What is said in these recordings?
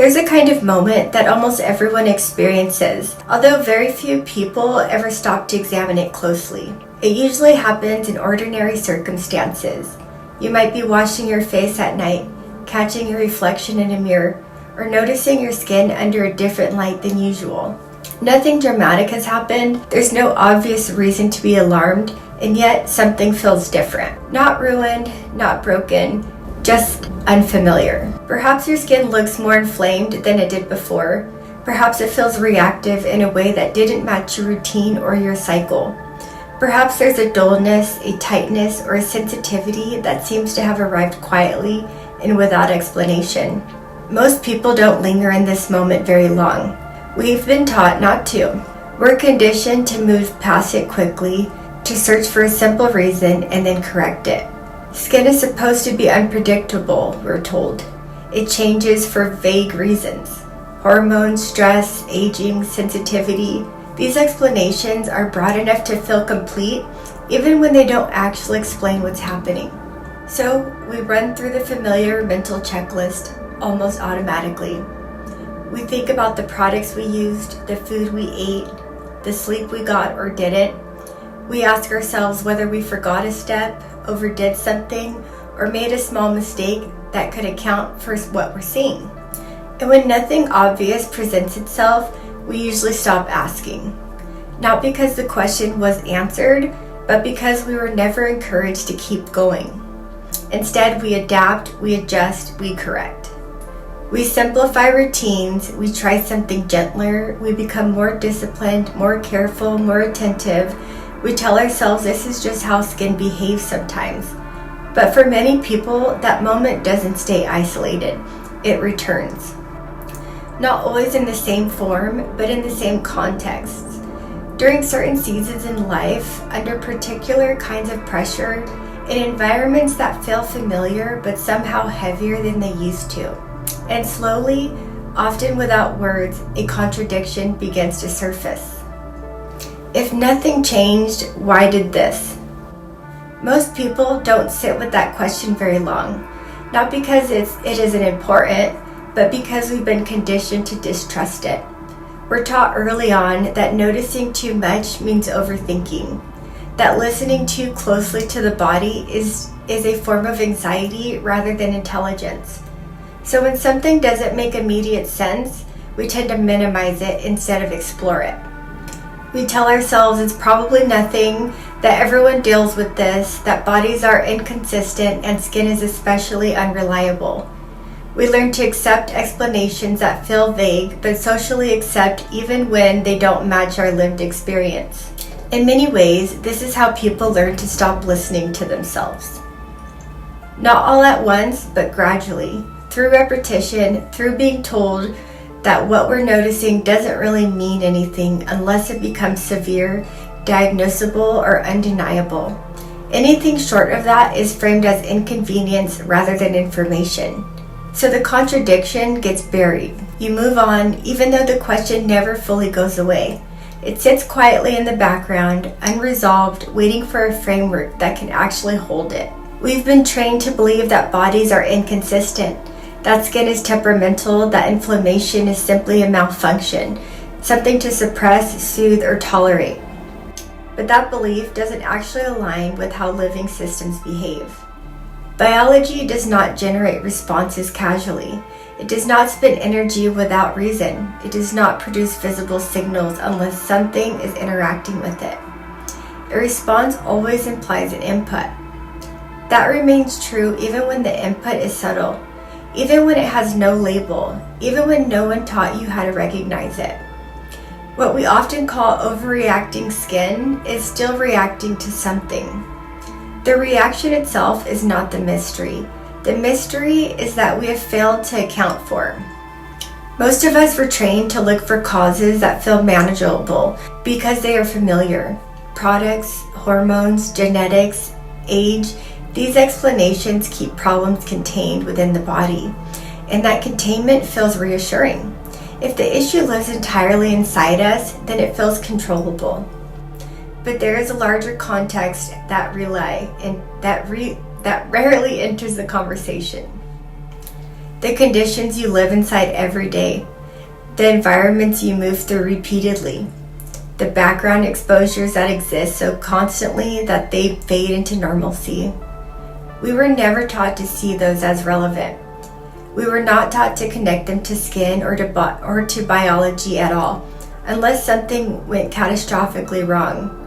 There's a kind of moment that almost everyone experiences, although very few people ever stop to examine it closely. It usually happens in ordinary circumstances. You might be washing your face at night, catching your reflection in a mirror, or noticing your skin under a different light than usual. Nothing dramatic has happened, there's no obvious reason to be alarmed, and yet something feels different. Not ruined, not broken, just unfamiliar. Perhaps your skin looks more inflamed than it did before. Perhaps it feels reactive in a way that didn't match your routine or your cycle. Perhaps there's a dullness, a tightness, or a sensitivity that seems to have arrived quietly and without explanation. Most people don't linger in this moment very long. We've been taught not to. We're conditioned to move past it quickly, to search for a simple reason and then correct it. Skin is supposed to be unpredictable, we're told. It changes for vague reasons. Hormones, stress, aging, sensitivity. These explanations are broad enough to feel complete, even when they don't actually explain what's happening. So we run through the familiar mental checklist almost automatically. We think about the products we used, the food we ate, the sleep we got or didn't. We ask ourselves whether we forgot a step, overdid something, or made a small mistake that could account for what we're seeing. And when nothing obvious presents itself, we usually stop asking. Not because the question was answered, but because we were never encouraged to keep going. Instead, we adapt, we adjust, we correct. We simplify routines, we try something gentler, we become more disciplined, more careful, more attentive. We tell ourselves this is just how skin behaves sometimes. But for many people, that moment doesn't stay isolated. It returns. Not always in the same form, but in the same contexts. During certain seasons in life, under particular kinds of pressure, in environments that feel familiar but somehow heavier than they used to. And slowly, often without words, a contradiction begins to surface. If nothing changed, why did this? Most people don't sit with that question very long, not because it isn't important, but because we've been conditioned to distrust it. We're taught early on that noticing too much means overthinking, that listening too closely to the body is a form of anxiety rather than intelligence. So when something doesn't make immediate sense, we tend to minimize it instead of explore it. We tell ourselves it's probably nothing, that everyone deals with this, that bodies are inconsistent and skin is especially unreliable. We learn to accept explanations that feel vague, but socially accept even when they don't match our lived experience. In many ways, this is how people learn to stop listening to themselves. Not all at once, but gradually, through repetition, through being told that what we're noticing doesn't really mean anything unless it becomes severe, diagnosable, or undeniable. Anything short of that is framed as inconvenience rather than information. So the contradiction gets buried. You move on, even though the question never fully goes away. It sits quietly in the background, unresolved, waiting for a framework that can actually hold it. We've been trained to believe that bodies are inconsistent, that skin is temperamental, that inflammation is simply a malfunction, something to suppress, soothe, or tolerate. But that belief doesn't actually align with how living systems behave. Biology does not generate responses casually. It does not spend energy without reason. It does not produce visible signals unless something is interacting with it. A response always implies an input. That remains true even when the input is subtle, even when it has no label, even when no one taught you how to recognize it. What we often call overreacting skin is still reacting to something. The reaction itself is not the mystery. The mystery is that we have failed to account for. Most of us were trained to look for causes that feel manageable because they are familiar. Products, hormones, genetics, age, these explanations keep problems contained within the body, and that containment feels reassuring. If the issue lives entirely inside us, then it feels controllable. But there is a larger context that rarely enters the conversation. the conditions you live inside every day, the environments you move through repeatedly, the background exposures that exist so constantly that they fade into normalcy. We were never taught to see those as relevant. We were not taught to connect them to skin or to biology at all, unless something went catastrophically wrong.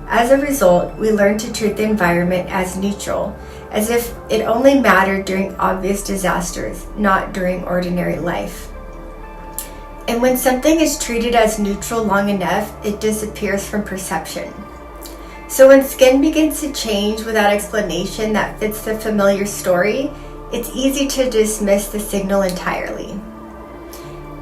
As a result, we learned to treat the environment as neutral, as if it only mattered during obvious disasters, not during ordinary life. And when something is treated as neutral long enough, it disappears from perception. So when skin begins to change without explanation that fits the familiar story, it's easy to dismiss the signal entirely.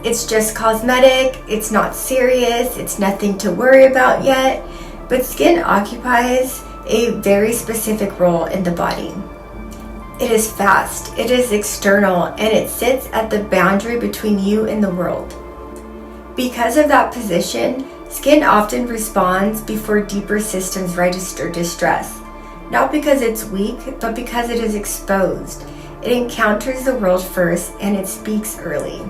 It's just cosmetic, it's not serious, it's nothing to worry about yet, but skin occupies a very specific role in the body. It is fast, it is external, and it sits at the boundary between you and the world. Because of that position, skin often responds before deeper systems register distress, not because it's weak, but because it is exposed. It encounters the world first, and it speaks early.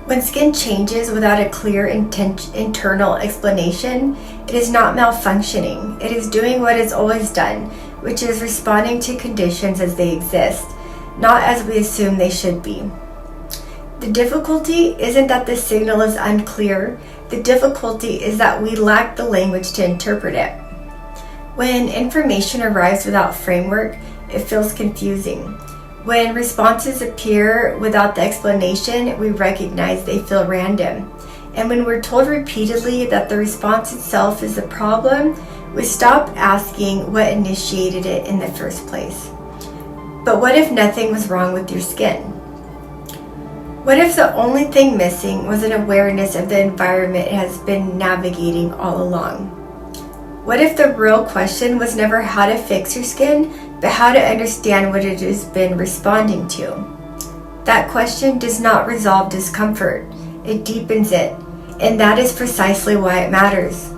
When skin changes without a clear internal explanation, it is not malfunctioning. It is doing what it's always done, which is responding to conditions as they exist, not as we assume they should be. The difficulty isn't that the signal is unclear. The difficulty is that we lack the language to interpret it. When information arrives without framework, it feels confusing. When responses appear without the explanation, we recognize they feel random. And when we're told repeatedly that the response itself is the problem, we stop asking what initiated it in the first place. But what if nothing was wrong with your skin? What if the only thing missing was an awareness of the environment it has been navigating all along? What if the real question was never how to fix your skin, but how to understand what it has been responding to? That question does not resolve discomfort, it deepens it, and that is precisely why it matters.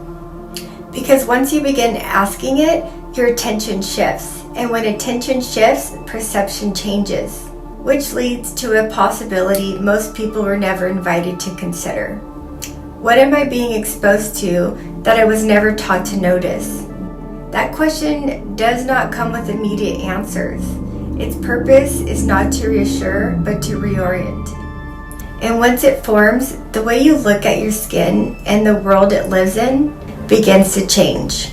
Because once you begin asking it, your attention shifts, and when attention shifts, perception changes, which leads to a possibility most people were never invited to consider. What am I being exposed to that I was never taught to notice? That question does not come with immediate answers. Its purpose is not to reassure, but to reorient. And once it forms, the way you look at your skin and the world it lives in begins to change.